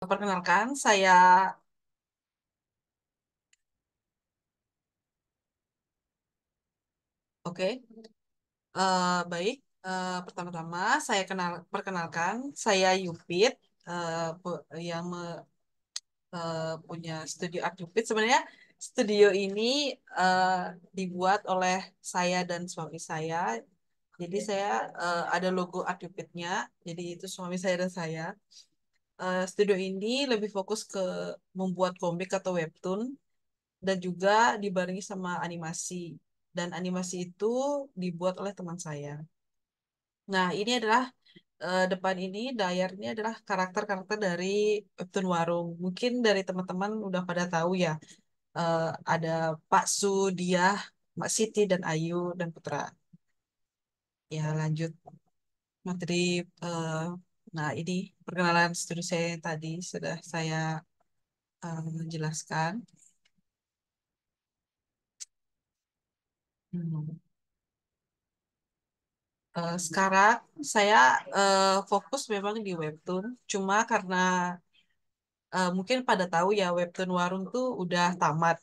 Perkenalkan, saya oke. Baik. Pertama-tama saya perkenalkan, saya Yupit, yang punya studio Art Yupit. Sebenarnya studio ini eh, dibuat oleh saya dan suami saya. Jadi saya ada logo Art Yupitnya. Jadi itu suami saya dan saya. Studio ini lebih fokus ke membuat komik atau webtoon dan juga dibarengi sama animasi. Dan animasi itu dibuat oleh teman saya. Nah, ini adalah depan ini layarnya adalah karakter-karakter dari Webtoon Warung. Mungkin dari teman-teman udah pada tahu ya. Eh, ada Pak Su, Diah, Mbak Siti, dan Ayu, dan Putra. Ya, lanjut materi. Nah, ini perkenalan studi saya yang tadi sudah saya jelaskan. Hmm. Sekarang saya fokus memang di webtoon, cuma karena mungkin pada tahu ya webtoon Warung tuh udah tamat.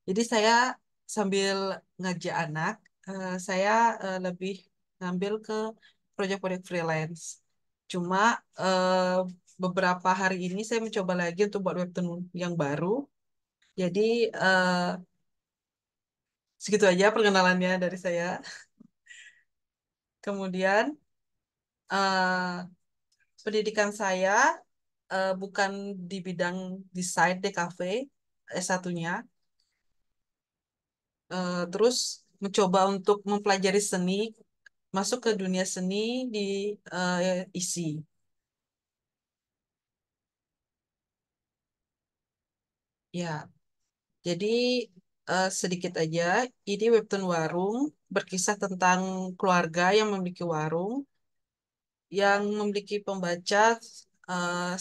Jadi saya sambil ngajak anak, saya lebih ngambil ke proyek-proyek freelance. Cuma eh, beberapa hari ini saya mencoba lagi untuk buat webtoon yang baru. Jadi eh, segitu aja perkenalannya dari saya. Kemudian eh, pendidikan saya bukan di bidang desain DKV S1-nya. Terus mencoba untuk mempelajari seni, masuk ke dunia seni di ISI. Ya, jadi sedikit aja, ini Webtoon Warung berkisah tentang keluarga yang memiliki warung, yang memiliki pembaca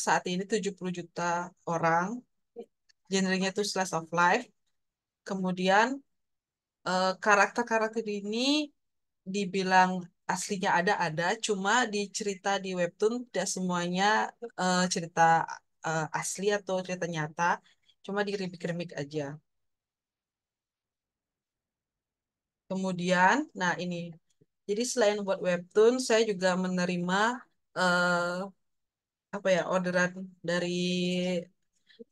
saat ini 70 juta orang. Genrenya itu slice of life. Kemudian karakter-karakter ini dibilang aslinya ada, cuma di cerita di webtoon tidak semuanya cerita asli atau cerita nyata, cuma di remake-remake aja. Kemudian, nah ini, jadi selain buat webtoon, saya juga menerima eh, apa ya orderan dari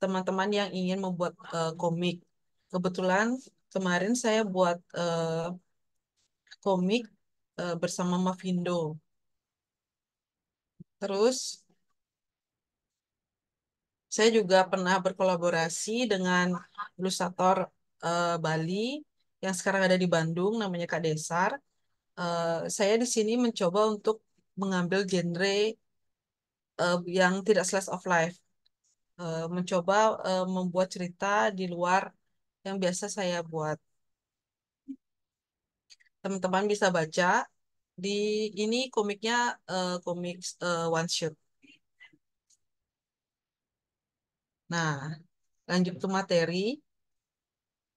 teman-teman yang ingin membuat komik. Kebetulan kemarin saya buat komik bersama Mavindo. Terus saya juga pernah berkolaborasi dengan ilustrator Bali yang sekarang ada di Bandung, namanya Kak Desar. Saya di sini mencoba untuk mengambil genre yang tidak slice of life, mencoba membuat cerita di luar yang biasa saya buat. Teman-teman bisa baca di ini komiknya komik one shot. Nah, lanjut ke materi.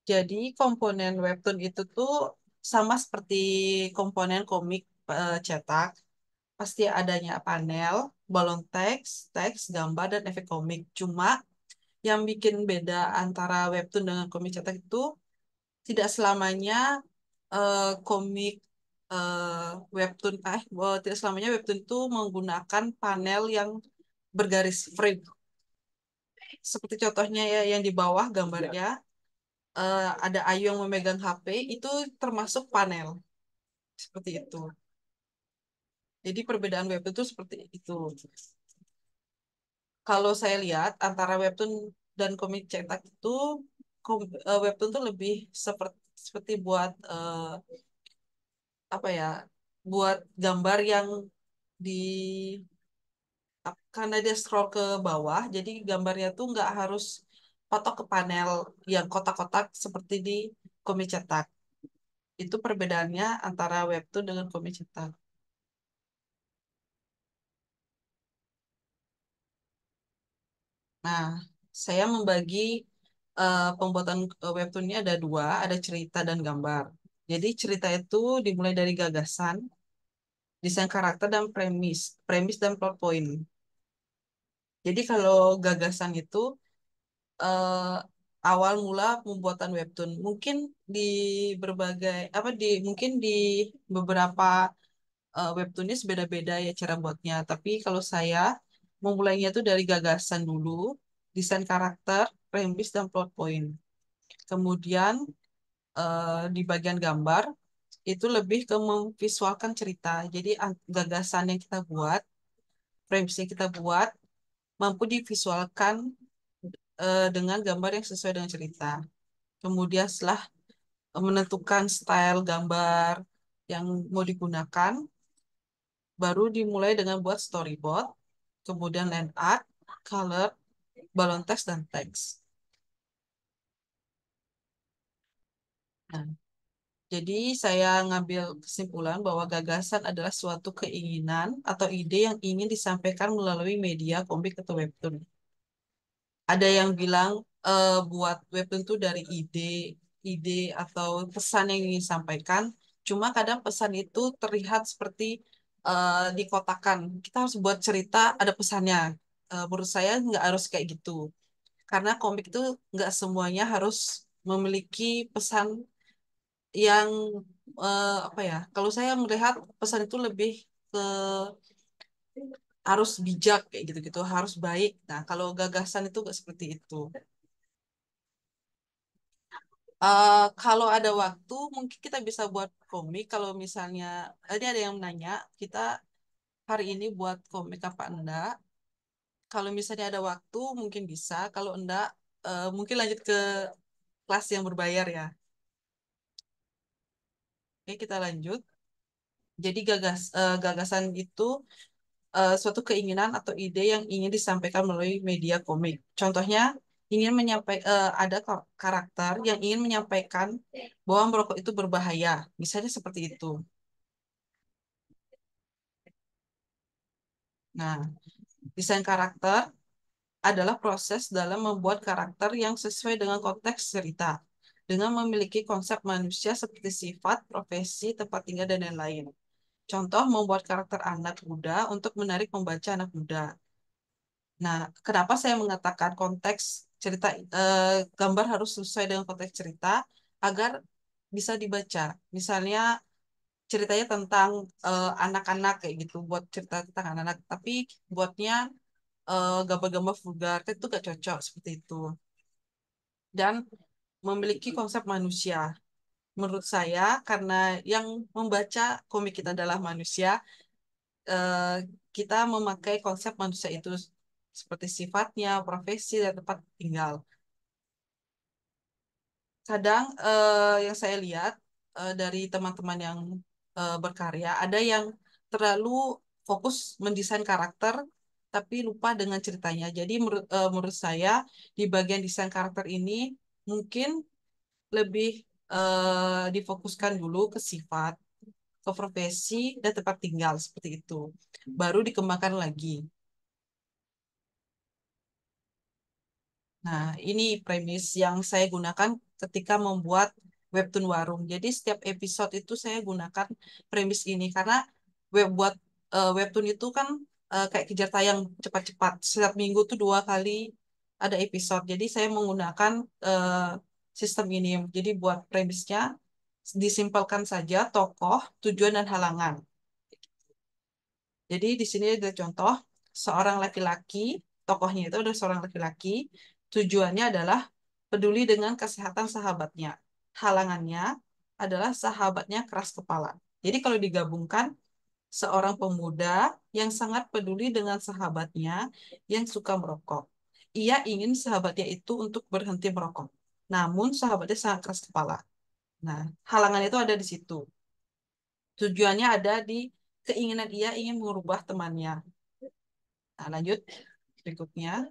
Jadi komponen webtoon itu tuh sama seperti komponen komik cetak. Pasti adanya panel, balon teks, teks, gambar, dan efek komik. Cuma yang bikin beda antara webtoon dengan komik cetak itu tidak selamanya komik webtoon, tidak selamanya webtoon itu menggunakan panel yang bergaris frame. Seperti contohnya ya yang di bawah gambarnya ada Ayu yang memegang HP itu termasuk panel seperti itu. Jadi perbedaan webtoon itu seperti itu. Kalau saya lihat antara webtoon dan komik cetak itu webtoon tuh lebih seperti buat apa ya? Buat gambar yang di karena dia scroll ke bawah, jadi gambarnya tuh nggak harus patok ke panel yang kotak-kotak seperti di komik cetak. Itu perbedaannya antara webtoon dengan komik cetak. Nah, saya membagi pembuatan webtoon ini ada dua, ada cerita dan gambar. Jadi cerita itu dimulai dari gagasan, desain karakter dan premis dan plot point. Jadi kalau gagasan itu eh, awal mula pembuatan webtoon mungkin di berbagai apa di mungkin di beberapa webtoonnya beda-beda ya cara buatnya. Tapi kalau saya memulainya itu dari gagasan dulu, desain karakter, premis dan plot point. Kemudian di bagian gambar itu lebih ke memvisualkan cerita. Jadi gagasan yang kita buat, premis yang kita buat mampu divisualkan dengan gambar yang sesuai dengan cerita. Kemudian setelah menentukan style gambar yang mau digunakan, baru dimulai dengan buat storyboard, kemudian land art, color, balon teks, dan teks. Nah, jadi saya ngambil kesimpulan bahwa gagasan adalah suatu keinginan atau ide yang ingin disampaikan melalui media komik atau webtoon. Ada yang bilang buat webtoon itu dari ide atau pesan yang ingin disampaikan. Cuma kadang pesan itu terlihat seperti dikotakan. Kita harus buat cerita ada pesannya. Menurut saya nggak harus kayak gitu. Karena komik itu nggak semuanya harus memiliki pesan yang apa ya? Kalau saya melihat pesan itu lebih ke harus bijak kayak gitu-gitu, harus baik. Nah, kalau gagasan itu nggak seperti itu. Kalau ada waktu, mungkin kita bisa buat komik. Kalau misalnya, tadi ada yang nanya, kita hari ini buat komik apa enggak? Kalau misalnya ada waktu, mungkin bisa. Kalau enggak, mungkin lanjut ke kelas yang berbayar ya. Oke, kita lanjut. Jadi gagasan itu suatu keinginan atau ide yang ingin disampaikan melalui media komik. Contohnya, ada karakter yang ingin menyampaikan bahwa merokok itu berbahaya. Misalnya seperti itu. Nah, desain karakter adalah proses dalam membuat karakter yang sesuai dengan konteks cerita, dengan memiliki konsep manusia seperti sifat, profesi, tempat tinggal, dan lain-lain. Contoh, membuat karakter anak muda untuk menarik pembaca anak muda. Nah, kenapa saya mengatakan konteks cerita, gambar harus sesuai dengan konteks cerita agar bisa dibaca. Misalnya ceritanya tentang anak-anak kayak gitu, buat cerita tentang anak-anak, tapi buatnya gambar-gambar vulgar kan itu gak cocok seperti itu. Dan memiliki konsep manusia. Menurut saya, karena yang membaca komik kita adalah manusia, eh, kita memakai konsep manusia itu seperti sifatnya, profesi, dan tempat tinggal. Kadang yang saya lihat dari teman-teman yang berkarya, ada yang terlalu fokus mendesain karakter, tapi lupa dengan ceritanya. Jadi menurut saya di bagian desain karakter ini mungkin lebih difokuskan dulu ke sifat, ke profesi, dan tempat tinggal seperti itu. Baru dikembangkan lagi. Nah, ini premis yang saya gunakan ketika membuat webtoon warung. Jadi setiap episode itu saya gunakan premis ini karena buat webtoon itu kan kayak kejar tayang cepat-cepat. Setiap minggu tuh 2 kali ada episode. Jadi saya menggunakan sistem ini. Jadi buat premisnya disimpelkan saja tokoh, tujuan dan halangan. Jadi di sini ada contoh seorang laki-laki, tokohnya itu adalah seorang laki-laki, tujuannya adalah peduli dengan kesehatan sahabatnya. Halangannya adalah sahabatnya keras kepala. Jadi kalau digabungkan, seorang pemuda yang sangat peduli dengan sahabatnya yang suka merokok. Ia ingin sahabatnya itu untuk berhenti merokok. Namun sahabatnya sangat keras kepala. Nah, halangan itu ada di situ. Tujuannya ada di keinginan ia ingin merubah temannya. Nah, lanjut berikutnya.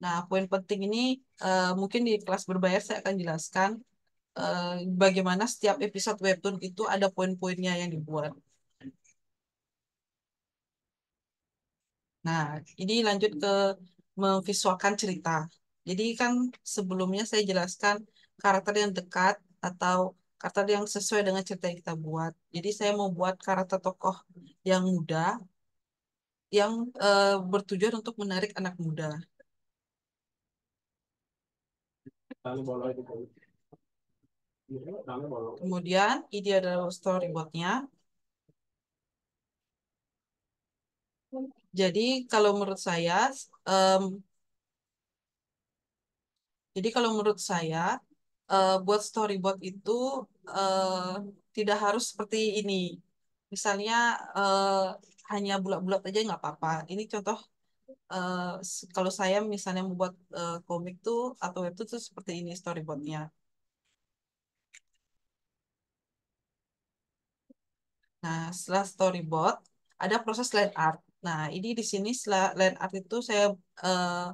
Nah, poin penting ini mungkin di kelas berbayar saya akan jelaskan eh, bagaimana setiap episode webtoon itu ada poin-poinnya yang dibuat. Nah, ini lanjut ke memvisualkan cerita. Jadi kan sebelumnya saya jelaskan karakter yang dekat atau karakter yang sesuai dengan cerita yang kita buat. Jadi saya mau buat karakter tokoh yang muda yang bertujuan untuk menarik anak muda. Kemudian ide adalah storyboardnya. Jadi kalau menurut saya, em, buat storyboard itu eh, tidak harus seperti ini. Misalnya hanya bulat-bulat aja nggak apa-apa. Ini contoh kalau saya misalnya membuat komik tuh atau web tuh seperti ini storyboardnya. Nah, setelah storyboard ada proses line art. Nah, ini di sini setelah line art itu saya eh,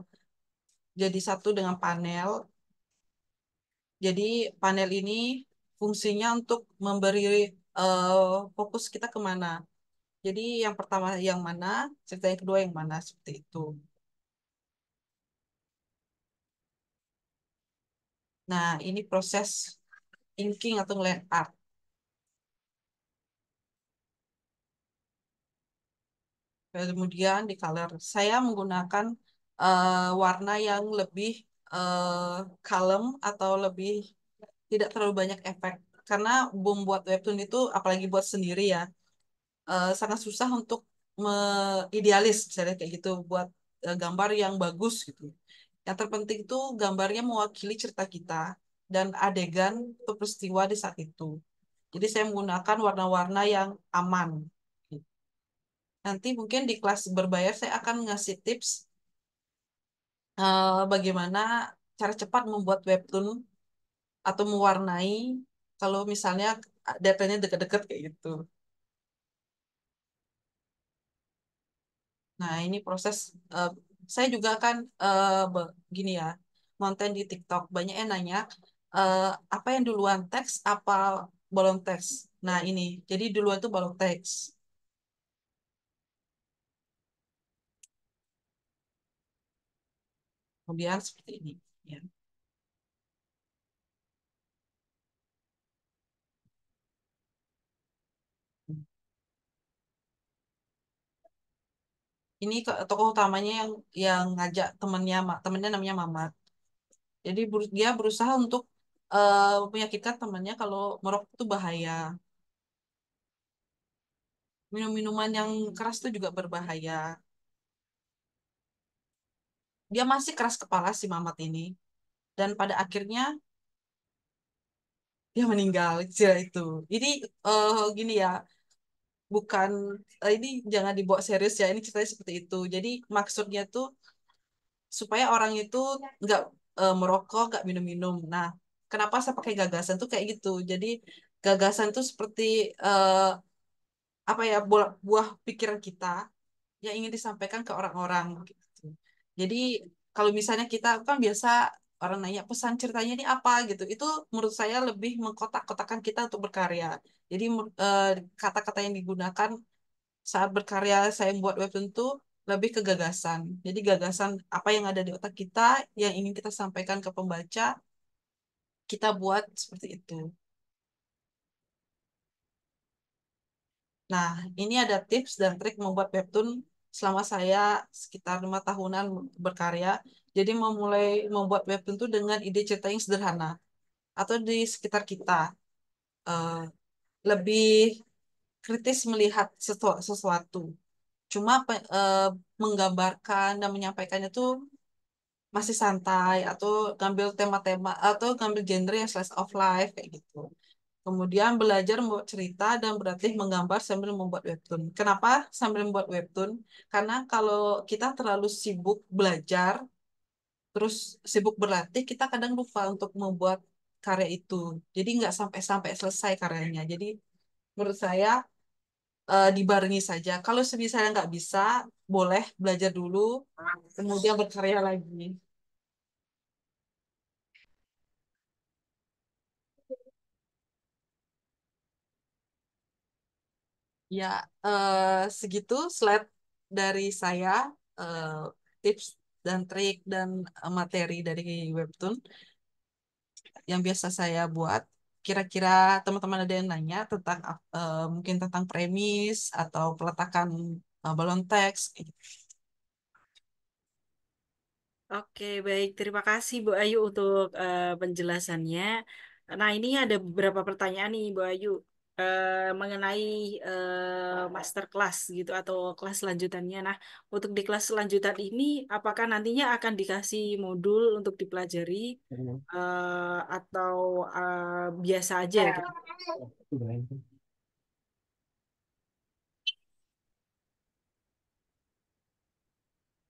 jadi satu dengan panel. Jadi panel ini fungsinya untuk memberi fokus kita kemana. Jadi yang pertama yang mana, cerita yang kedua yang mana, seperti itu. Nah, ini proses inking atau land art. Kemudian di color, saya menggunakan warna yang lebih kalem atau lebih tidak terlalu banyak efek. Karena membuat webtoon itu, apalagi buat sendiri ya, sangat susah untuk idealis, misalnya kayak gitu, buat gambar yang bagus gitu. Yang terpenting itu gambarnya mewakili cerita kita dan adegan atau peristiwa di saat itu. Jadi saya menggunakan warna-warna yang aman. Nanti mungkin di kelas berbayar saya akan ngasih tips bagaimana cara cepat membuat webtoon atau mewarnai kalau misalnya datanya dekat-dekat kayak gitu. Nah, ini proses eh, saya juga kan gini ya, konten di TikTok. Banyak yang nanya eh, apa yang duluan teks apa bolong teks. Nah, ini. Jadi duluan itu bolong teks. Kemudian seperti ini, ya. Ini tokoh utamanya yang ngajak temennya, temennya namanya Mamat. Jadi dia berusaha untuk meyakinkan temannya kalau merokok itu bahaya. Minum-minuman yang keras itu juga berbahaya. Dia masih keras kepala si Mamat ini. Dan pada akhirnya dia meninggal sila itu. Ini gini ya, bukan ini jangan dibawa serius ya. Ini ceritanya seperti itu. Jadi maksudnya tuh supaya orang itu nggak merokok, nggak minum-minum. Nah, kenapa saya pakai gagasan tuh kayak gitu? Jadi gagasan tuh seperti eh, apa ya, buah pikiran kita yang ingin disampaikan ke orang-orang gitu. Jadi kalau misalnya kita kan biasa orang nanya pesan ceritanya ini apa gitu, itu menurut saya lebih mengkotak-kotakan kita untuk berkarya. Jadi kata-kata yang digunakan saat berkarya saya membuat webtoon itu lebih ke gagasan. Jadi gagasan apa yang ada di otak kita yang ingin kita sampaikan ke pembaca, kita buat seperti itu. Nah, ini ada tips dan trik membuat webtoon selama saya sekitar 5 tahunan berkarya. Jadi memulai membuat webtoon itu dengan ide cerita yang sederhana atau di sekitar kita. Eh, lebih kritis melihat sesuatu. Cuma menggambarkan dan menyampaikannya itu masih santai atau ngambil tema-tema atau ngambil genre yang slice of life kayak gitu. Kemudian belajar membuat cerita dan berlatih menggambar sambil membuat webtoon. Kenapa sambil membuat webtoon? Karena kalau kita terlalu sibuk belajar, terus sibuk berlatih, kita kadang lupa untuk membuat karya itu. Jadi nggak sampai-sampai selesai karyanya. Jadi menurut saya dibarengi saja. Kalau misalnya nggak bisa, boleh belajar dulu, kemudian berkarya lagi. Ya, segitu slide dari saya, eh, tips dan trik dan materi dari webtoon yang biasa saya buat. Kira-kira teman-teman ada yang nanya tentang mungkin tentang premis atau peletakan balon teks. Oke, baik. Terima kasih Bu Ayu untuk penjelasannya. Nah, ini ada beberapa pertanyaan nih Bu Ayu mengenai masterclass gitu atau kelas lanjutannya. Nah, untuk di kelas lanjutan ini, apakah nantinya akan dikasih modul untuk dipelajari atau biasa aja gitu?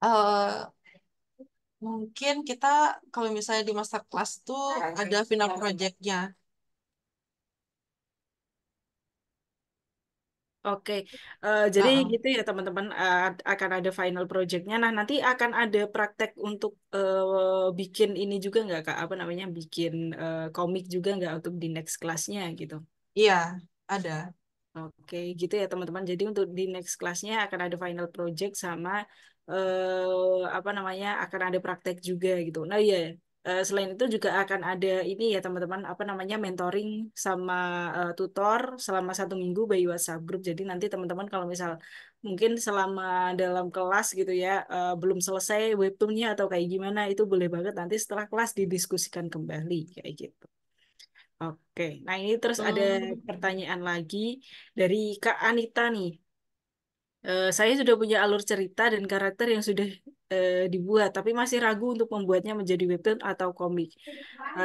Eh, Mungkin kita kalau misalnya di masterclass tuh ada final projectnya. Oke, jadi Heeh. gitu ya teman-teman akan ada final projectnya. Nah nanti akan ada praktek untuk bikin ini juga nggak Kak? Apa namanya? Bikin komik juga nggak untuk di next kelasnya gitu? Iya, ada. Oke, gitu ya teman-teman. Jadi untuk di next kelasnya akan ada final project sama apa namanya? Akan ada praktek juga gitu. Nah iya, selain itu juga akan ada ini ya teman-teman. Apa namanya? Mentoring sama tutor selama 1 minggu by WhatsApp group. Jadi nanti teman-teman kalau misal mungkin selama dalam kelas gitu ya belum selesai webtoonnya atau kayak gimana itu boleh banget nanti setelah kelas didiskusikan kembali kayak gitu. Oke, nah ini terus ada Hmm, pertanyaan lagi dari Kak Anita nih. Saya sudah punya alur cerita dan karakter yang sudah dibuat, tapi masih ragu untuk membuatnya menjadi webtoon atau komik.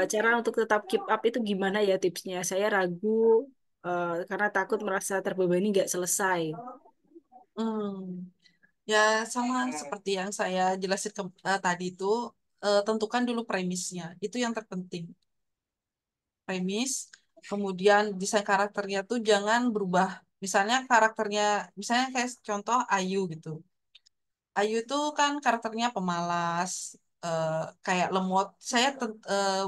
Cara untuk tetap keep up itu gimana ya tipsnya? Saya ragu karena takut merasa terbebani nggak selesai. hmm. Ya sama seperti yang saya jelasin tadi itu, tentukan dulu premisnya. Itu yang terpenting. Premis, kemudian desain karakternya tuh jangan berubah. Misalnya karakternya, misalnya kayak contoh Ayu gitu. Ayu itu kan karakternya pemalas, eh, kayak lemot. Saya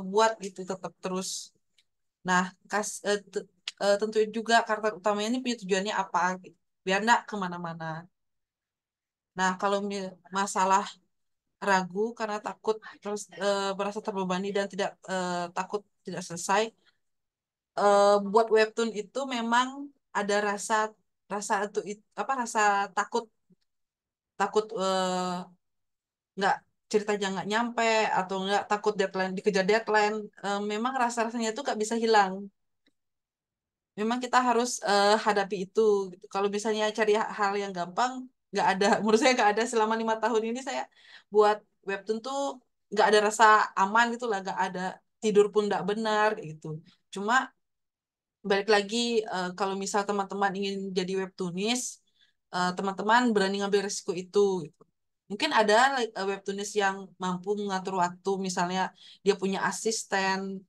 buat gitu tetap terus. Nah, tentuin juga karakter utamanya ini punya tujuannya apa, gitu. Biar nggak kemana-mana. Nah, kalau masalah ragu karena takut terus merasa terbebani dan tidak takut tidak selesai, buat webtoon itu memang ada rasa rasa itu apa rasa takut takut nggak ceritanya nggak nyampe atau nggak takut deadline dikejar deadline. Memang rasa-rasanya itu nggak bisa hilang. Memang kita harus hadapi itu gitu. Kalau misalnya cari hal yang gampang nggak ada menurut saya nggak ada. Selama 5 tahun ini saya buat webtoon tuh nggak ada rasa aman gitu lah, nggak ada, tidur pun nggak benar kayak gitu. Cuma balik lagi, kalau misal teman-teman ingin jadi webtoonis, teman-teman berani ngambil risiko itu gitu. Mungkin ada webtoonis yang mampu mengatur waktu, misalnya dia punya asisten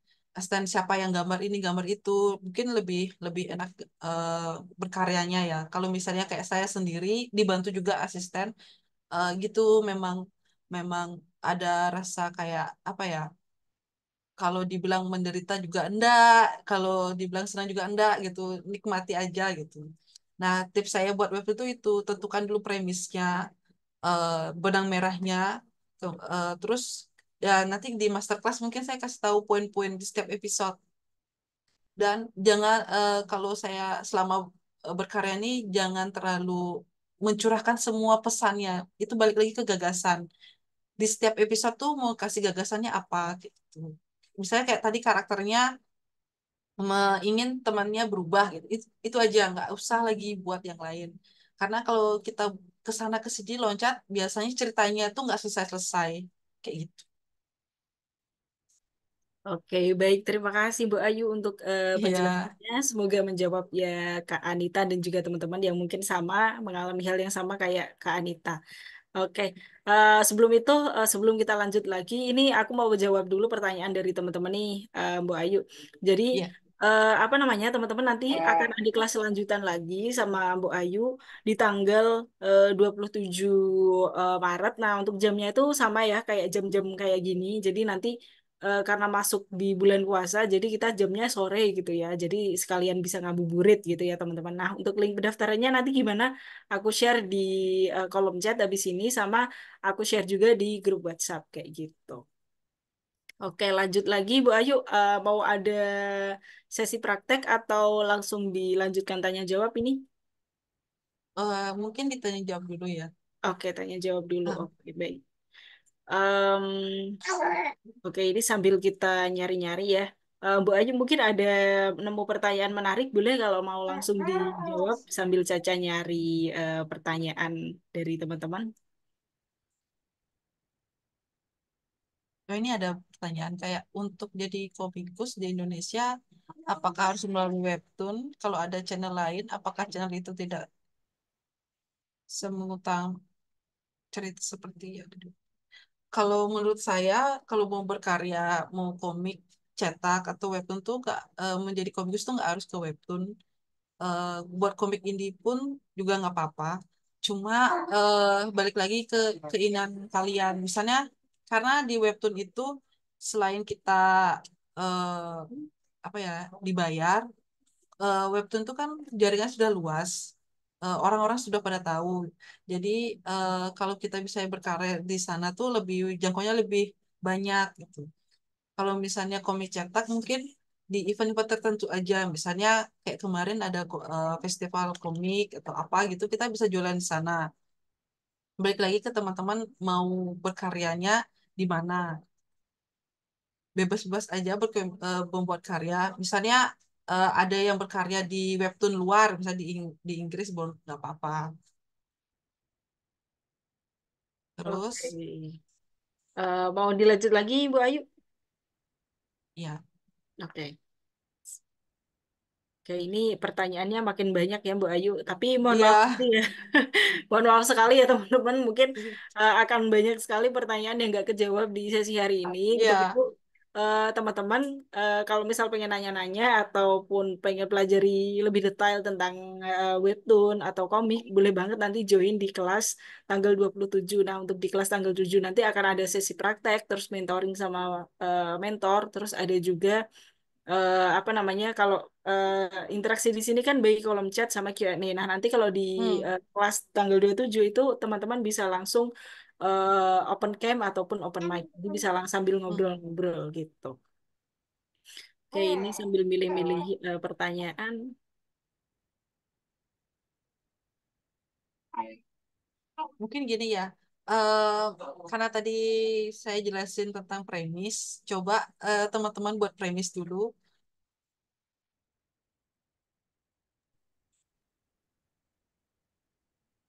siapa yang gambar ini gambar itu, mungkin lebih lebih enak eh, berkaryanya ya. Kalau misalnya kayak saya sendiri dibantu juga asisten, gitu, memang memang ada rasa kayak apa ya, kalau dibilang menderita juga enggak, kalau dibilang senang juga enggak gitu, nikmati aja gitu. Nah, tips saya buat web itu tentukan dulu premisnya, eh, benang merahnya, terus ya nanti di masterclass mungkin saya kasih tahu poin-poin di setiap episode. Dan jangan, kalau saya selama berkarya ini jangan terlalu mencurahkan semua pesannya. Itu balik lagi ke gagasan. Di setiap episode tuh mau kasih gagasannya apa gitu. Misalnya kayak tadi karakternya ingin temannya berubah gitu. Itu aja, nggak usah lagi buat yang lain. Karena kalau kita kesana ke sini loncat, biasanya ceritanya tuh nggak selesai-selesai. Kayak gitu. Oke, baik. Terima kasih Bu Ayu untuk Iya, penjelasannya. Semoga menjawab ya Kak Anita dan juga teman-teman yang mungkin sama mengalami hal yang sama kayak Kak Anita. Oke, sebelum itu, sebelum kita lanjut lagi, ini aku mau jawab dulu pertanyaan dari teman-teman nih, Bu Ayu. Jadi, iya. apa namanya, teman-teman nanti akan ada kelas selanjutan lagi sama Bu Ayu di tanggal 27 Maret. Nah, untuk jamnya itu sama ya, kayak jam-jam kayak gini. Jadi nanti karena masuk di bulan puasa, jadi kita jamnya sore gitu ya. Jadi sekalian bisa ngabuburit gitu ya, teman-teman. Nah, untuk link pendaftarannya nanti gimana? Aku share di kolom chat habis ini sama aku share juga di grup WhatsApp kayak gitu. Oke, lanjut lagi Bu Ayu. Mau ada sesi praktek atau langsung dilanjutkan tanya jawab ini? Mungkin ditanya jawab dulu ya. Oke, tanya jawab dulu. Ah, Oke, baik. Em, oke, ini sambil kita nyari-nyari ya. Bu Ayu mungkin ada nemu pertanyaan menarik, boleh kalau mau langsung dijawab sambil Caca nyari pertanyaan dari teman-teman. ini ada pertanyaan kayak untuk jadi komikus di Indonesia, apakah harus melalui webtoon? Kalau ada channel lain, apakah channel itu tidak semengutang cerita seperti yang dulu? Kalau menurut saya, kalau mau berkarya, mau komik, cetak atau webtoon tuh nggak menjadi komikus tuh nggak harus ke webtoon. Buat komik indie pun juga nggak apa-apa. Cuma balik lagi ke keinginan kalian. Misalnya karena di webtoon itu selain kita eh, apa ya dibayar, webtoon itu kan jaringan sudah luas. Orang-orang sudah pada tahu. Jadi kalau kita bisa berkarya di sana tuh lebih jangkaunya lebih banyak gitu. Kalau misalnya komik cetak mungkin di event-event tertentu aja, misalnya kayak kemarin ada festival komik atau apa gitu, kita bisa jualan di sana. Balik lagi ke teman-teman mau berkaryanya di mana, bebas-bebas aja membuat karya. Misalnya ada yang berkarya di webtoon luar, misalnya di Inggris, boleh nggak apa-apa. Oke. Terus, Mau dilanjut lagi, Bu Ayu? ya, Oke. Oke, ini pertanyaannya makin banyak ya, Bu Ayu. Tapi mohon maaf iya, nih ya. Mohon maaf sekali ya teman-teman. Mungkin akan banyak sekali pertanyaan yang nggak kejawab di sesi hari ini. Untuk itu, iya. teman-teman, kalau misal pengen nanya-nanya ataupun pengen pelajari lebih detail tentang webtoon atau komik, boleh banget nanti join di kelas tanggal 27. Nah, untuk di kelas tanggal 7 nanti akan ada sesi praktek, terus mentoring sama mentor, terus ada juga apa namanya kalau interaksi di sini kan baik kolom chat sama Q&A. Nah, nanti kalau di Hmm, kelas tanggal 27 itu teman-teman bisa langsung open cam ataupun open mic. Jadi bisa langsung sambil hmm. ngobrol-ngobrol gitu. Oke, ini sambil milih-milih pertanyaan. Mungkin gini ya, eh karena tadi saya jelasin tentang premis, coba teman-teman buat premis dulu.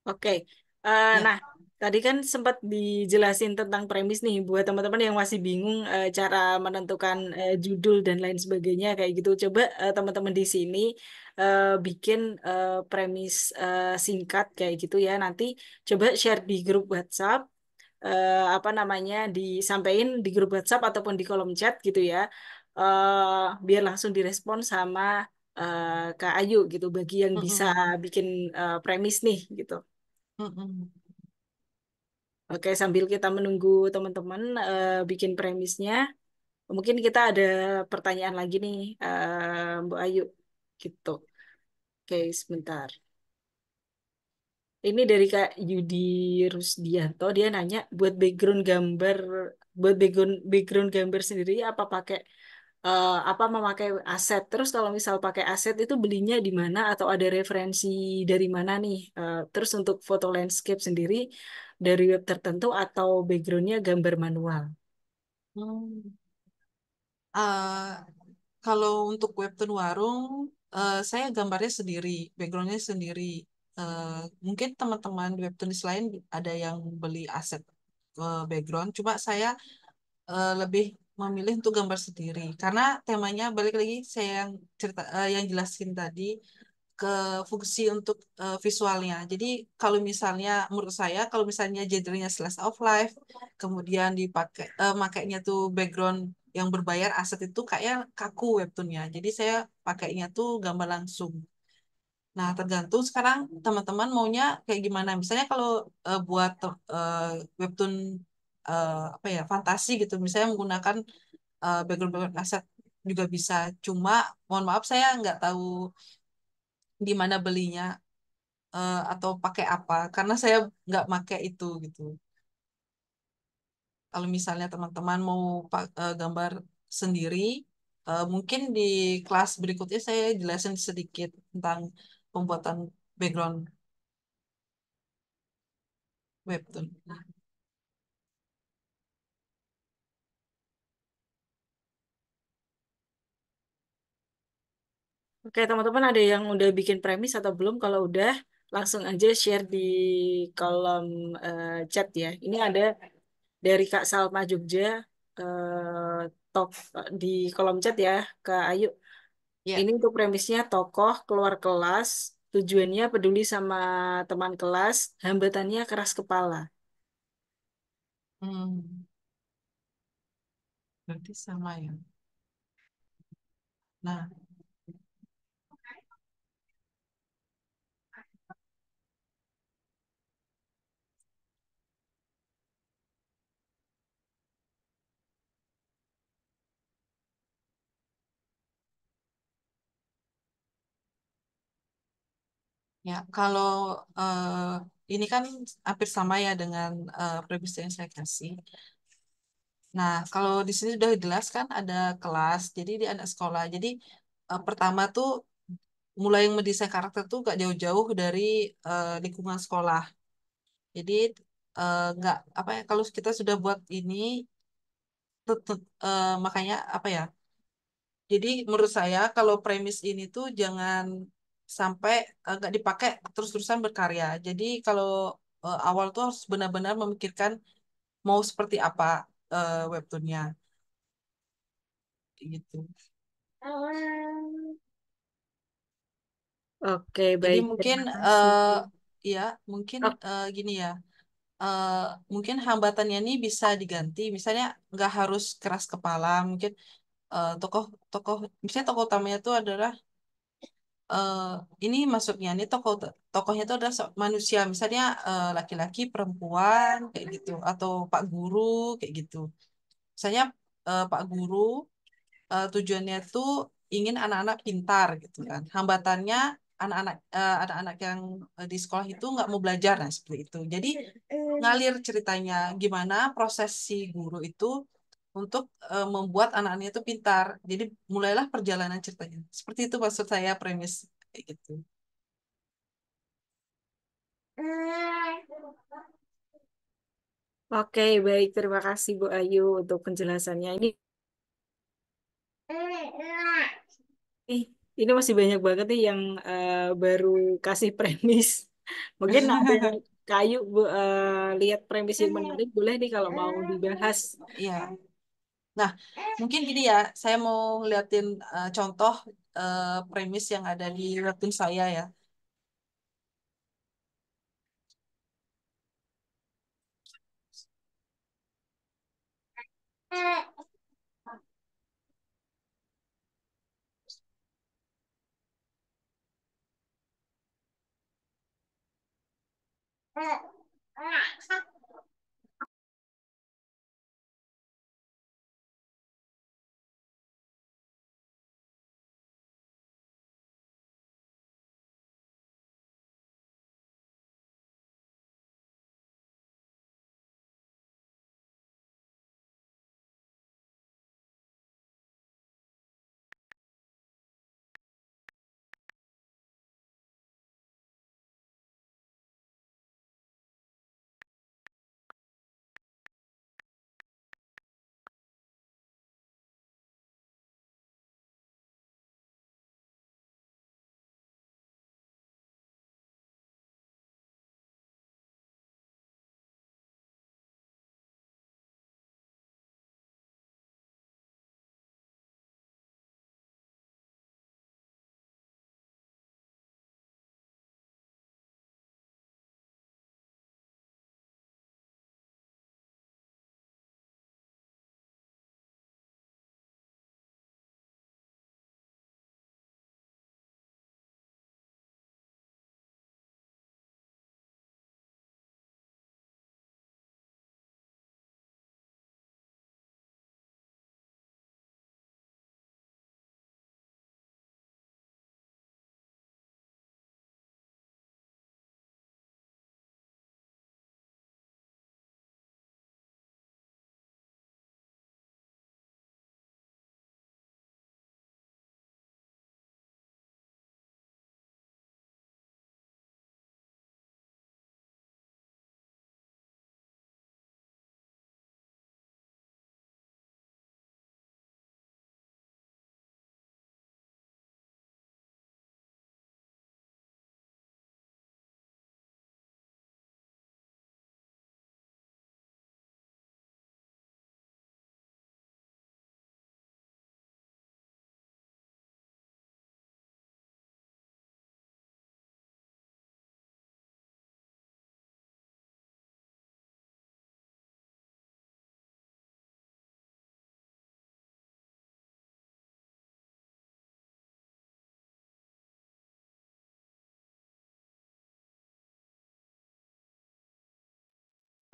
Oke, Ya, nah tadi kan sempat dijelasin tentang premis nih buat teman-teman yang masih bingung cara menentukan judul dan lain sebagainya kayak gitu. Coba teman-teman di sini bikin premis singkat kayak gitu ya. Nanti coba share di grup WhatsApp, apa namanya disampaikan di grup WhatsApp ataupun di kolom chat gitu ya. Biar langsung direspon sama Kak Ayu gitu bagi yang bisa mm-mm, bikin premis nih gitu. mm-mm. Oke, sambil kita menunggu teman-teman bikin premisnya, mungkin kita ada pertanyaan lagi nih, Mbak Ayu, gitu. Oke, sebentar. Ini dari Kak Yudi Rusdianto, dia nanya buat background gambar sendiri apa pakai apa memakai aset. Terus kalau misal pakai aset itu belinya di mana atau ada referensi dari mana nih? Terus untuk foto landscape sendiri dari web tertentu atau backgroundnya gambar manual. Hmm. Eh, Kalau untuk webtoon warung, saya gambarnya sendiri, backgroundnya sendiri. Eh, Mungkin teman-teman di webtoonis lain ada yang beli aset background, cuma saya lebih memilih untuk gambar sendiri karena temanya balik lagi saya yang cerita yang jelasin tadi ke fungsi untuk visualnya. Jadi kalau misalnya menurut saya kalau misalnya genrenya slice of life kemudian dipakai makainya tuh background yang berbayar aset itu kayak kaku webtoonnya. Jadi saya pakainya tuh gambar langsung. Nah, tergantung sekarang teman-teman maunya kayak gimana. Misalnya kalau buat webtoon apa ya fantasi gitu, misalnya menggunakan background aset juga bisa. Cuma mohon maaf saya nggak tahu di mana belinya atau pakai apa, karena saya nggak pakai itu gitu. Kalau misalnya teman-teman mau gambar sendiri, mungkin di kelas berikutnya saya jelasin sedikit tentang pembuatan background. webtoon. Oke, teman-teman ada yang udah bikin premis atau belum? Kalau udah, langsung aja share di kolom chat ya. Ini ada dari Kak Salma Jogja, top di kolom chat ya, Kak Ayu. Ya. Ini untuk premisnya tokoh keluar kelas, tujuannya peduli sama teman kelas, hambatannya keras kepala. Hmm, berarti sama ya. Nah, ya kalau ini kan hampir sama ya dengan premis yang saya kasih. Nah, kalau di sini sudah jelas kan ada kelas, jadi di anak sekolah. Jadi pertama tuh mulai mendesain karakter tuh gak jauh-jauh dari lingkungan sekolah. Jadi nggak apa ya kalau kita sudah buat ini makanya apa ya? Jadi menurut saya kalau premis ini tuh jangan sampai nggak dipakai terus-terusan berkarya. Jadi kalau awal tuh harus benar-benar memikirkan mau seperti apa webtoonnya gitu. Oke, Jadi baik. mungkin Terima kasih. ya mungkin Oh, gini ya. eh, Mungkin hambatannya ini bisa diganti. Misalnya nggak harus keras kepala. Mungkin tokoh tokoh misalnya tokoh utamanya itu adalah eh, ini maksudnya ini tokohnya itu adalah manusia. Misalnya laki-laki, perempuan kayak gitu atau Pak Guru kayak gitu. Misalnya Pak Guru tujuannya itu ingin anak-anak pintar gitu kan. Hambatannya anak-anak yang di sekolah itu nggak mau belajar nah seperti itu. Jadi ngalir ceritanya gimana proses si guru itu untuk membuat anak-anaknya itu pintar. Jadi mulailah perjalanan ceritanya. Seperti itu maksud saya premis kayak gitu. oke, baik. Terima kasih Bu Ayu untuk penjelasannya. Eh, ini masih banyak banget nih yang baru kasih premis. Mungkin ada yang kayu Bu, lihat premis yang menarik, boleh nih kalau mau dibahas. Iya. Nah, mungkin gini ya, saya mau liatin contoh premis yang ada di webtoon saya ya.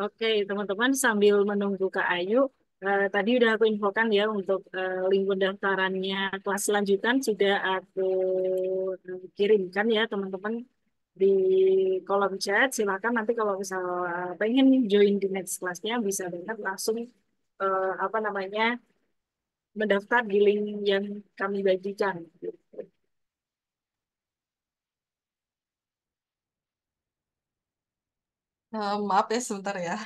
Oke, teman-teman sambil menunggu Kak Ayu, tadi udah aku infokan ya untuk link pendaftarannya kelas lanjutan sudah aku kirimkan ya teman-teman di kolom chat. Silakan nanti kalau misal pengen join di next kelasnya bisa banget langsung apa namanya mendaftar di link yang kami bagikan. Maaf ya sebentar ya.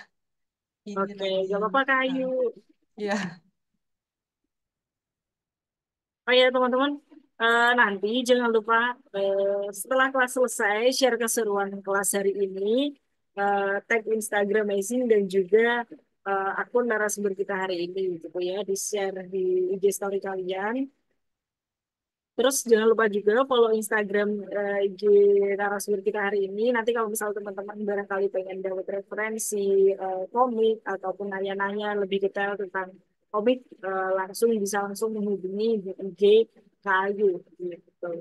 Ini Oke, lagi. gak apa-apa Kak Nah, Ayu. ya. Oh ya teman-teman, nanti jangan lupa setelah kelas selesai share keseruan kelas hari ini, tag Instagram Amazing dan juga akun narasumber kita hari ini gitu ya, di share di IG story kalian. Terus jangan lupa juga follow Instagram IG narasumber kita hari ini. Nanti kalau misal teman-teman barangkali pengen dapat referensi komik ataupun nanya-nanya lebih detail tentang komik, langsung bisa langsung menghubungi di IG Kayu gitu.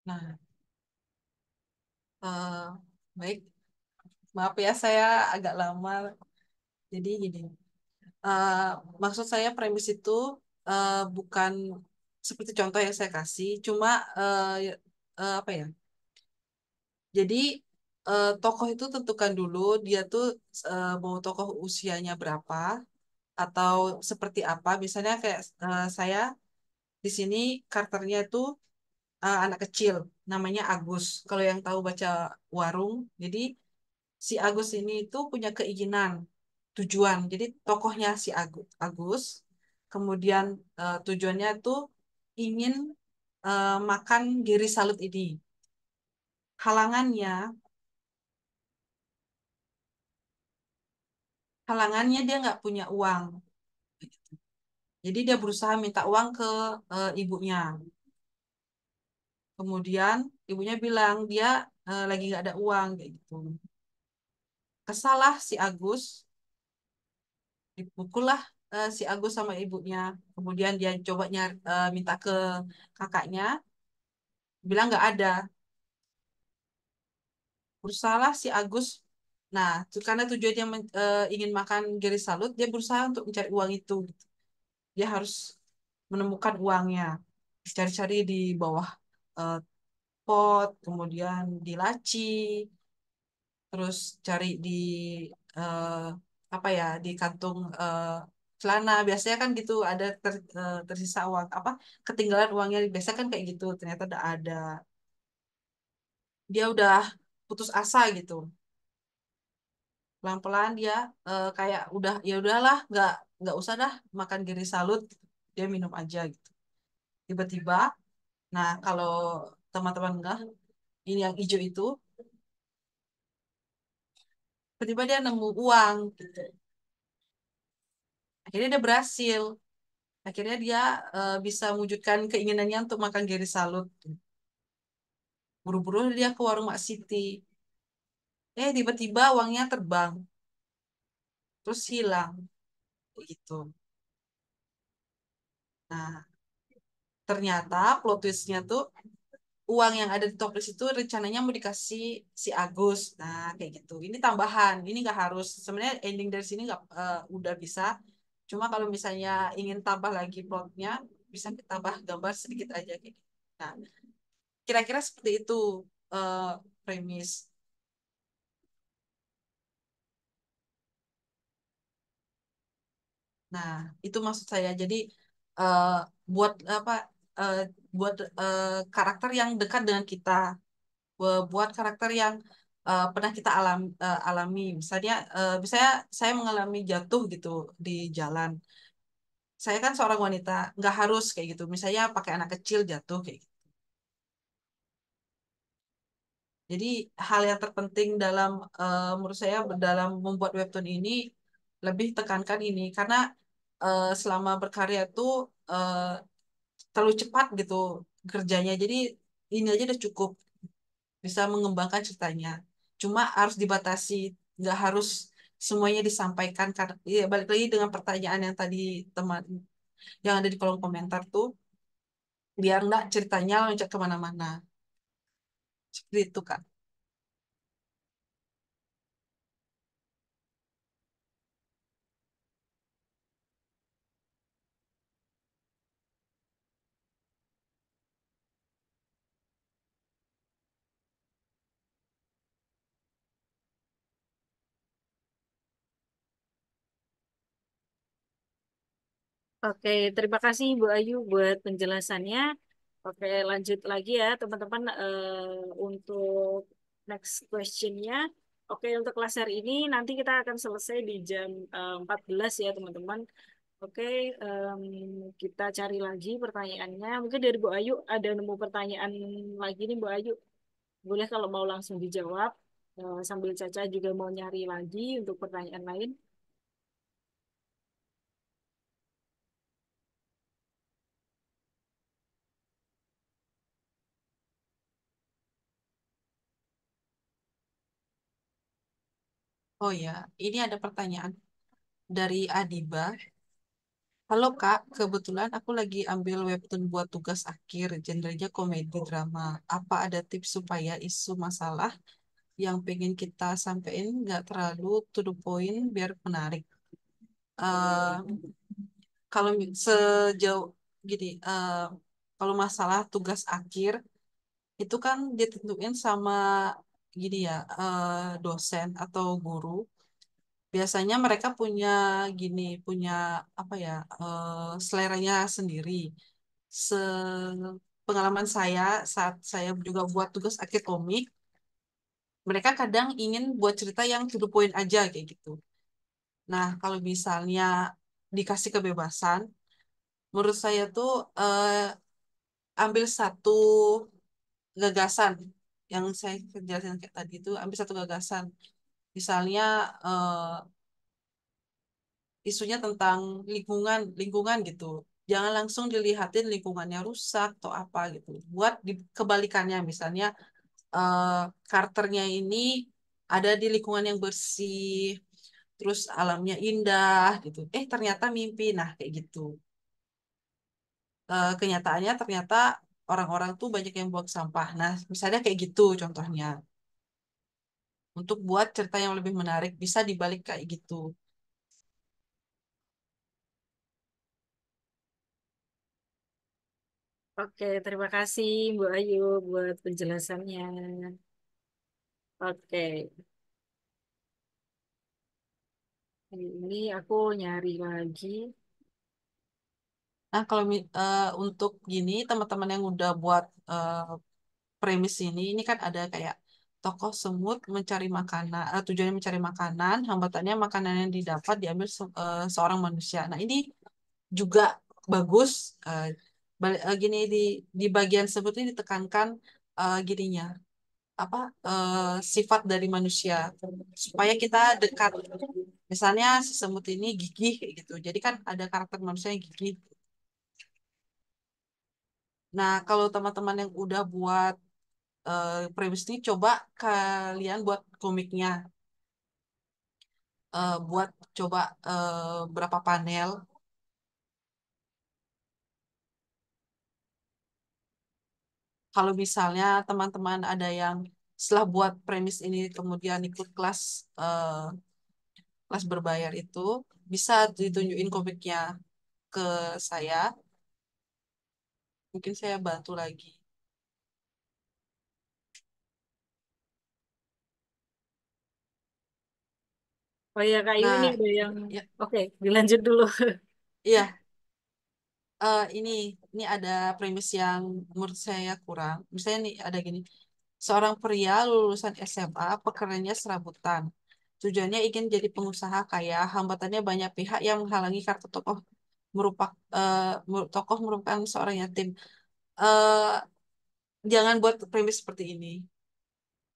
Nah, eh, baik. Maaf ya, saya agak lama. Jadi gini, eh, maksud saya premis itu bukan seperti contoh yang saya kasih, cuma apa ya? Jadi tokoh itu tentukan dulu dia tuh mau tokoh usianya berapa atau seperti apa. Misalnya kayak saya di sini karakternya itu anak kecil, namanya Agus. Kalau yang tahu baca Warung, jadi si Agus ini itu punya keinginan, tujuan. Jadi tokohnya si Agus, kemudian tujuannya itu ingin makan Giri Salut ini. Halangannya, halangannya dia nggak punya uang. Jadi dia berusaha minta uang ke ibunya. Kemudian ibunya bilang dia lagi nggak ada uang kayak gitu. Kesalah si Agus, dipukullah si Agus sama ibunya. Kemudian dia coba minta ke kakaknya, bilang nggak ada. Berusahalah si Agus. Nah, karena tujuannya ingin makan Geri Salut, dia berusaha untuk mencari uang itu. Dia harus menemukan uangnya. Cari-cari di bawah eh, pot, kemudian di laci, terus cari di eh, apa ya, di kantung celana. Biasanya kan gitu ada tersisa uang apa ketinggalan uangnya. Biasanya kan kayak gitu. Ternyata udah ada. Dia udah putus asa gitu. Pelan-pelan dia kayak udah ya udahlah nggak usah dah makan Giri Salut. Dia minum aja gitu. Tiba-tiba, nah kalau teman-teman enggak ini yang hijau itu, tiba-tiba dia nemu uang gitu. Akhirnya dia berhasil. Akhirnya dia bisa mewujudkan keinginannya untuk makan Geri Salut. Buru-buru dia ke warung Mak Siti. Tiba-tiba uangnya terbang, terus hilang. Gitu. Nah, ternyata plot twistnya tuh uang yang ada di toples itu rencananya mau dikasih si Agus. Nah, kayak gitu. Ini tambahan. Ini nggak harus. Sebenarnya ending dari sini nggak udah bisa. Cuma kalau misalnya ingin tambah lagi plotnya, bisa ditambah gambar sedikit aja kayak gitu. Nah, kira-kira seperti itu eh, premis. Nah, itu maksud saya. Jadi eh, buat apa? eh, buat karakter yang dekat dengan kita, buat karakter yang pernah kita alami. Misalnya saya mengalami jatuh gitu di jalan. Saya kan seorang wanita, nggak harus kayak gitu. Misalnya pakai anak kecil jatuh kayak gitu. Jadi hal yang terpenting dalam menurut saya dalam membuat webtoon ini lebih tekankan ini karena selama berkarya itu eh, terlalu cepat gitu kerjanya. Jadi ini aja udah cukup bisa mengembangkan ceritanya. Cuma harus dibatasi, nggak harus semuanya disampaikan karena ya, balik lagi dengan pertanyaan yang tadi teman yang ada di kolom komentar tuh biar nggak ceritanya loncat kemana-mana. Seperti itu Kak. Oke, terima kasih Bu Ayu buat penjelasannya. Oke, lanjut lagi ya teman-teman untuk next questionnya. Oke, untuk kelas hari ini nanti kita akan selesai di jam 14 ya teman-teman. Oke, em, kita cari lagi pertanyaannya. Mungkin dari Bu Ayu ada nemu pertanyaan lagi nih Bu Ayu. Boleh kalau mau langsung dijawab. Sambil Caca juga mau nyari lagi untuk pertanyaan lain. Oh ya, ini ada pertanyaan dari Adiba. Halo Kak, kebetulan aku lagi ambil webtoon buat tugas akhir, genrenya komedi drama. Apa ada tips supaya isu masalah yang pengen kita sampein nggak terlalu to the point biar menarik? Eh, kalau sejauh gini, kalau masalah tugas akhir itu kan ditentuin sama gini ya, dosen atau guru. Biasanya mereka punya gini, punya apa ya, seleranya sendiri. Se Pengalaman saya saat saya juga buat tugas akhir komik, mereka kadang ingin buat cerita yang to the point aja kayak gitu. Nah, kalau misalnya dikasih kebebasan, menurut saya tuh ambil satu gagasan yang saya jelasin kayak tadi itu, ambil satu gagasan. Misalnya isunya tentang lingkungan gitu. Jangan langsung dilihatin lingkungannya rusak atau apa gitu. Buat kebalikannya, misalnya eh, karakternya ini ada di lingkungan yang bersih, terus alamnya indah gitu. Ternyata mimpi, nah kayak gitu. Kenyataannya ternyata orang-orang tuh banyak yang buang sampah. Nah, misalnya kayak gitu contohnya. Untuk buat cerita yang lebih menarik, bisa dibalik kayak gitu. Oke, terima kasih Bu Ayu buat penjelasannya. Oke, ini aku nyari lagi. Nah, kalau untuk gini, teman-teman yang udah buat premis ini kan ada kayak tokoh semut mencari makanan, tujuannya mencari makanan, hambatannya makanan yang didapat diambil seorang manusia. Nah, ini juga bagus. Gini di bagian sebut ini ditekankan gininya apa sifat dari manusia supaya kita dekat. Misalnya si semut ini gigih kayak gitu. Jadi kan ada karakter manusia yang gigih. Nah, kalau teman-teman yang udah buat premis ini, coba kalian buat komiknya, buat coba berapa panel. Kalau misalnya teman-teman ada yang setelah buat premis ini kemudian ikut kelas berbayar itu, bisa ditunjukin komiknya ke saya. Mungkin saya bantu lagi. Oh ya, Kak Ayu ini Nah, ada yang... ya, Oke, dilanjut dulu. iya, ini ada premis yang menurut saya kurang. Misalnya nih ada gini. Seorang pria lulusan SMA, pekerjaannya serabutan. Tujuannya ingin jadi pengusaha kaya, hambatannya banyak pihak yang menghalangi kartu tokoh tokoh merupakan seorang yatim. Eh, jangan buat premis seperti ini.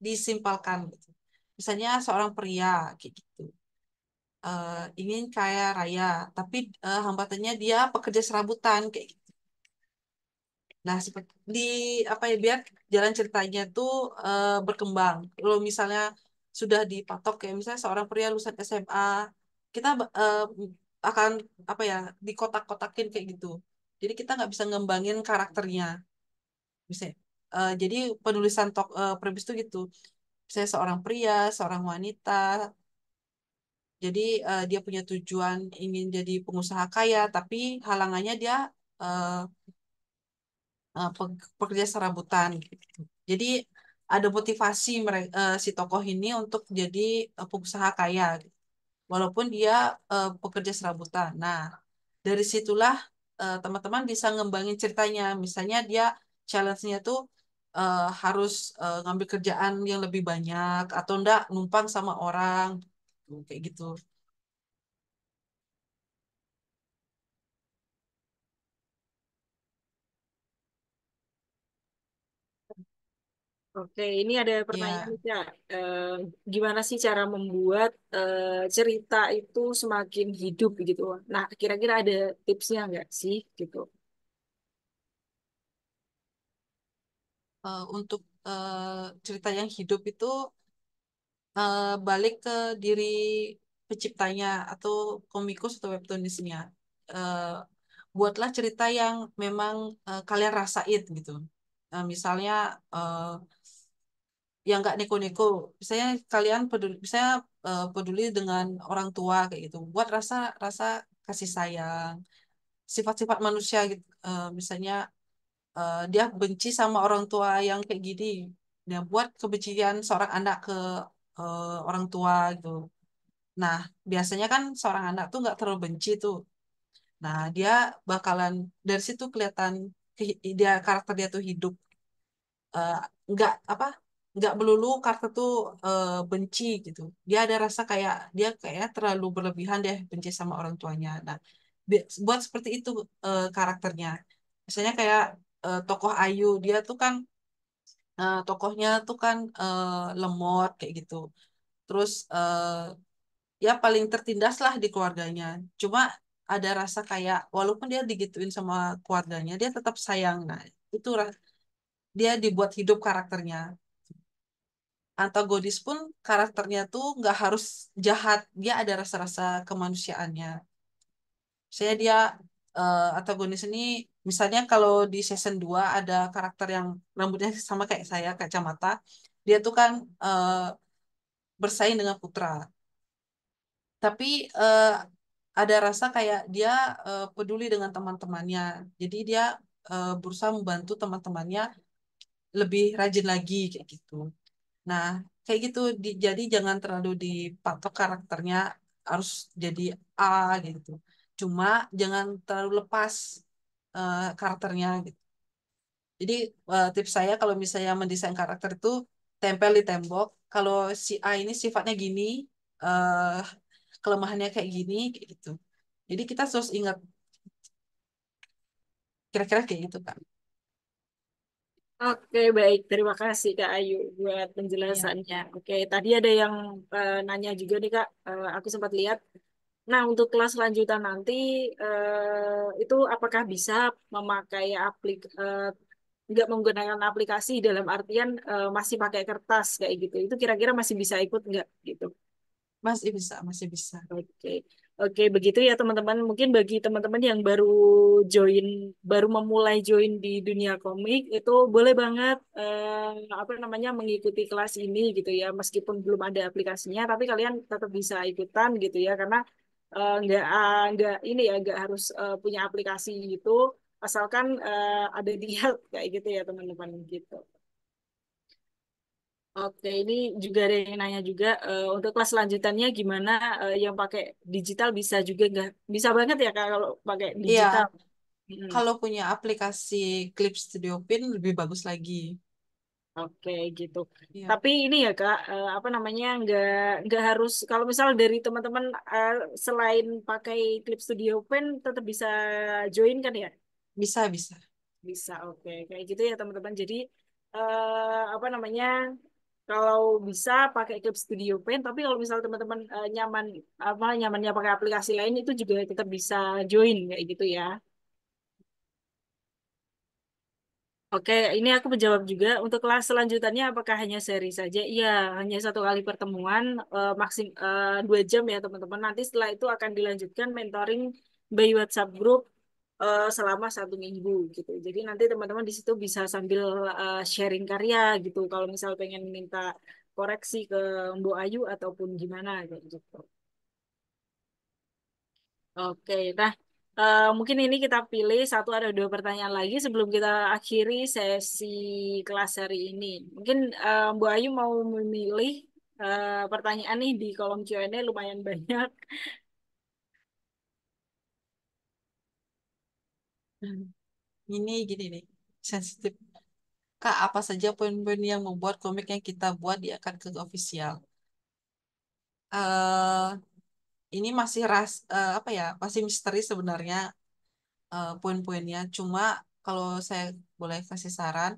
Disimpalkan gitu. Misalnya seorang pria kayak gitu. Ingin kaya raya, tapi hambatannya dia pekerja serabutan kayak gitu. Nah, seperti di apa ya biar jalan ceritanya tuh berkembang. Kalau misalnya sudah dipatok kayak misalnya seorang pria lulusan SMA, kita akan apa ya dikotak-kotakin kayak gitu. Jadi kita nggak bisa ngembangin karakternya. Misalnya, jadi penulisan premis tuh gitu. Misalnya seorang pria, seorang wanita. Jadi dia punya tujuan ingin jadi pengusaha kaya, tapi halangannya dia eh, pekerja serabutan gitu. Jadi ada motivasi mereka si tokoh ini untuk jadi pengusaha kaya gitu. Walaupun dia pekerja serabutan. Nah, dari situlah teman-teman bisa ngembangin ceritanya. Misalnya dia challenge-nya tuh harus ngambil kerjaan yang lebih banyak atau enggak numpang sama orang kayak gitu. Oke, ini ada pertanyaan Ya, nih, Kak. Gimana sih cara membuat cerita itu semakin hidup gitu? Nah, kira-kira ada tipsnya nggak sih gitu? untuk cerita yang hidup itu balik ke diri penciptanya atau komikus atau webtoonistnya. Eh, buatlah cerita yang memang kalian rasain gitu. Misalnya eh, yang nggak neko-neko. Misalnya kalian peduli, misalnya peduli dengan orang tua kayak gitu. Buat rasa rasa kasih sayang, sifat-sifat manusia gitu. Misalnya dia benci sama orang tua yang kayak gini. Dia buat kebencian seorang anak ke orang tua gitu. Nah, biasanya kan seorang anak tuh nggak terlalu benci tuh. Nah, dia bakalan dari situ kelihatan dia karakter dia tuh hidup. Eh, nggak apa? Nggak melulu karakter tuh benci gitu. Dia ada rasa kayak dia kayak terlalu berlebihan deh benci sama orang tuanya. Nah, buat seperti itu karakternya. Misalnya kayak tokoh Ayu, dia tuh kan tokohnya tuh kan lemot kayak gitu. Terus ya paling tertindas lah di keluarganya. Cuma ada rasa kayak walaupun dia digituin sama keluarganya, dia tetap sayang. Nah, itu dia dibuat hidup karakternya. Antagonis pun karakternya tuh nggak harus jahat, dia ada rasa-rasa kemanusiaannya. Saya dia antagonis ini, misalnya kalau di season 2 ada karakter yang rambutnya sama kayak saya, kacamata, dia tuh kan bersaing dengan Putra. Tapi ada rasa kayak dia peduli dengan teman-temannya. Jadi dia berusaha membantu teman-temannya lebih rajin lagi kayak gitu. Nah, kayak gitu. Jadi jangan terlalu dipatok karakternya harus jadi A gitu. Cuma jangan terlalu lepas karakternya gitu. Jadi tips saya kalau misalnya mendesain karakter itu tempel di tembok. Kalau si A ini sifatnya gini, eh, kelemahannya kayak gini, kayak gitu. Jadi kita harus ingat kira-kira kayak gitu kan. Oke, baik. Terima kasih Kak Ayu buat Iya. penjelasannya. Oke, tadi ada yang nanya juga nih Kak. Aku sempat lihat. Nah, untuk kelas lanjutan nanti itu apakah bisa memakai nggak menggunakan aplikasi dalam artian masih pakai kertas kayak gitu. Itu kira-kira masih bisa ikut nggak gitu? Masih bisa, masih bisa. Oke, oke begitu ya teman-teman. Mungkin bagi teman-teman yang join, baru memulai join di dunia komik, itu boleh banget apa namanya mengikuti kelas ini gitu ya. Meskipun belum ada aplikasinya, tapi kalian tetap bisa ikutan gitu ya, karena nggak ini ya, nggak harus punya aplikasi gitu, asalkan ada niat kayak gitu ya teman-teman gitu. Oke, ini juga ada yang nanya juga untuk kelas lanjutannya gimana yang pakai digital bisa juga nggak? Bisa banget ya Kak kalau pakai Iya, digital. Mm. kalau punya aplikasi Clip Studio Pin lebih bagus lagi. Oke gitu. Iya, Tapi ini ya Kak, apa namanya nggak harus kalau misal dari teman-teman selain pakai Clip Studio Pen tetap bisa join kan ya? bisa bisa. Bisa, oke. Kayak gitu ya teman-teman. Jadi apa namanya? Kalau bisa pakai Clip Studio Pen, tapi kalau misal teman-teman nyaman apa nyamannya pakai aplikasi lain itu juga tetap bisa join kayak gitu ya. Oke, ini aku menjawab juga. Untuk kelas selanjutannya, apakah hanya seri saja? Iya, hanya satu kali pertemuan, 2 jam ya teman-teman. Nanti setelah itu akan dilanjutkan mentoring by WhatsApp group selama 1 minggu gitu. Jadi nanti teman-teman di situ bisa sambil sharing karya gitu. Kalau misal pengen minta koreksi ke Mbok Ayu ataupun gimana kayak gitu. Oke, nah mungkin ini kita pilih satu ada 2 pertanyaan lagi sebelum kita akhiri sesi kelas hari ini. Mungkin Bu Ayu mau memilih pertanyaan nih di kolom Q&A lumayan banyak. Hmm. Ini gini nih, sensitif. Kak, apa saja poin-poin yang membuat komik yang kita buat diangkat ke official? eh ini masih apa ya, masih misteri sebenarnya poin-poinnya. Cuma kalau saya boleh kasih saran,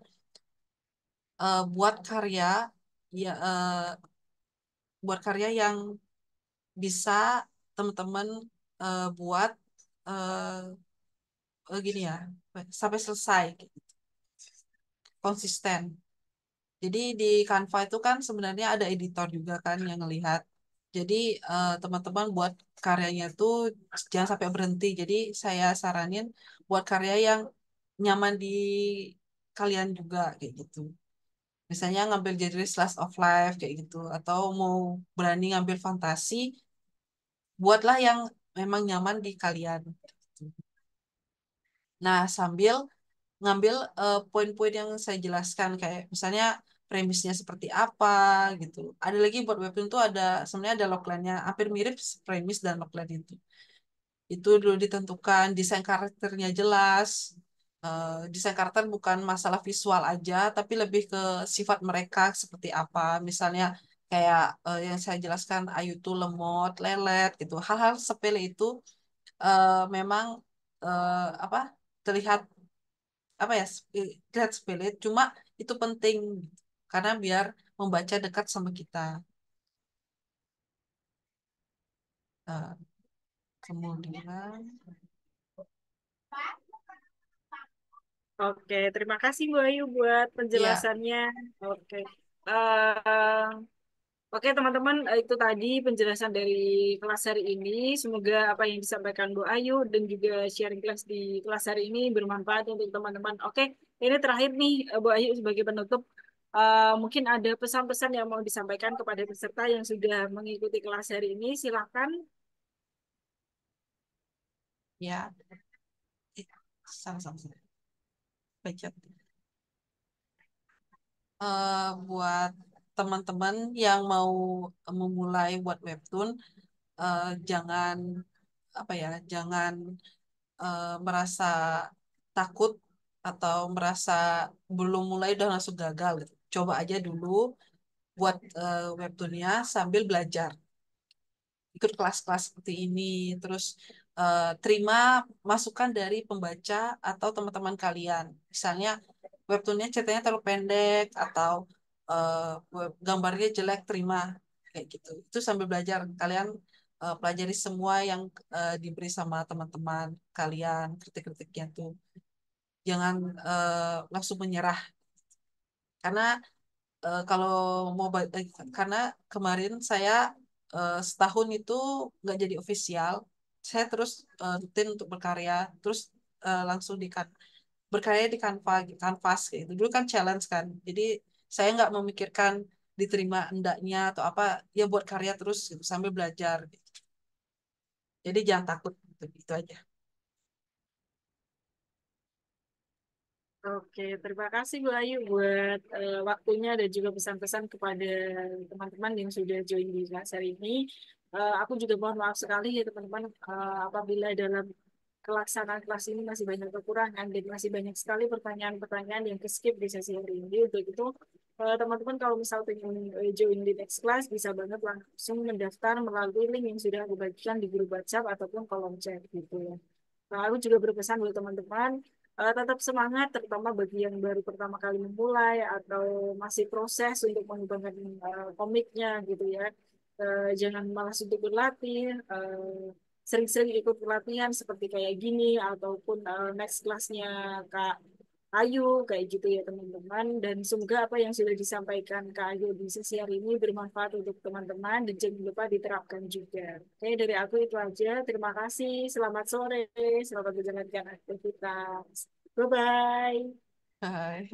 buat karya ya buat karya yang bisa teman-teman buat gini ya sampai selesai konsisten. Jadi di Canva itu kan sebenarnya ada editor juga kan yang ngelihat. Jadi teman-teman buat karyanya tuh jangan sampai berhenti. Jadi saya saranin buat karya yang nyaman di kalian juga kayak gitu. Misalnya ngambil genre slice of life kayak gitu, atau mau berani ngambil fantasi, buatlah yang memang nyaman di kalian. Nah, sambil ngambil poin-poin yang saya jelaskan kayak misalnya premisnya seperti apa gitu. Ada lagi buat webtoon tuh ada sebenarnya ada logline-nya hampir mirip premis dan logline itu. Itu dulu ditentukan desain karakternya jelas. Desain karakter bukan masalah visual aja, tapi lebih ke sifat mereka seperti apa. Misalnya kayak yang saya jelaskan Ayu tuh lemot, lelet gitu. Hal-hal sepele itu memang apa terlihat apa ya terlihat sepele, cuma itu penting karena biar membaca dekat sama kita. Eh, kemudian Oke, terima kasih Bu Ayu buat ya penjelasannya. Oke. Eh, Oke teman-teman, itu tadi penjelasan dari kelas hari ini. Semoga apa yang disampaikan Bu Ayu dan juga sharing kelas di kelas hari ini bermanfaat untuk teman-teman. Oke, ini terakhir nih Bu Ayu sebagai penutup. Mungkin ada pesan-pesan yang mau disampaikan kepada peserta yang sudah mengikuti kelas hari ini. Silakan. ya sama-sama baca. Buat teman-teman yang mau memulai buat webtoon, jangan apa ya, jangan merasa takut atau merasa belum mulai udah langsung gagal gitu. Coba aja dulu buat webtoonnya sambil belajar. Ikut kelas-kelas seperti ini, terus terima masukan dari pembaca atau teman-teman kalian. Misalnya webtoonnya ceritanya terlalu pendek atau gambarnya jelek, terima kayak gitu. Itu sambil belajar kalian pelajari semua yang diberi sama teman-teman kalian, kritik-kritiknya tuh. Jangan langsung menyerah karena kalau mau karena kemarin saya setahun itu nggak jadi official, saya terus rutin untuk berkarya, terus langsung berkarya di kanvas kayak gitu. Dulu kan challenge kan, jadi saya nggak memikirkan diterima endaknya atau apa, ya buat karya terus gitu, sambil belajar. Gitu. Jadi jangan takut gitu, itu aja. Oke, terima kasih Bu Ayu buat waktunya dan juga pesan-pesan kepada teman-teman yang sudah join di kelas hari ini. Aku juga mohon maaf sekali ya teman-teman apabila dalam pelaksanaan kelas ini masih banyak kekurangan dan masih banyak sekali pertanyaan-pertanyaan yang ke skip di sesi hari ini. Untuk itu Teman-teman kalau misal pengen join di next class bisa banget langsung mendaftar melalui link yang sudah aku bagikan di grup WhatsApp ataupun kolom chat gitu ya. Nah, aku juga berpesan buat teman-teman tetap semangat, terutama bagi yang baru pertama kali memulai atau masih proses untuk mengembangkan komiknya gitu ya. Jangan malas untuk berlatih, sering-sering ikut pelatihan seperti kayak gini ataupun next kelasnya Kak Ayu kayak gitu ya teman-teman. Dan semoga apa yang sudah disampaikan Kak Ayu di sesi hari ini bermanfaat untuk teman-teman dan jangan lupa diterapkan juga. Oke, dari aku itu aja. Terima kasih. Selamat sore. Selamat menjalankan aktivitas. Bye-bye. Hai.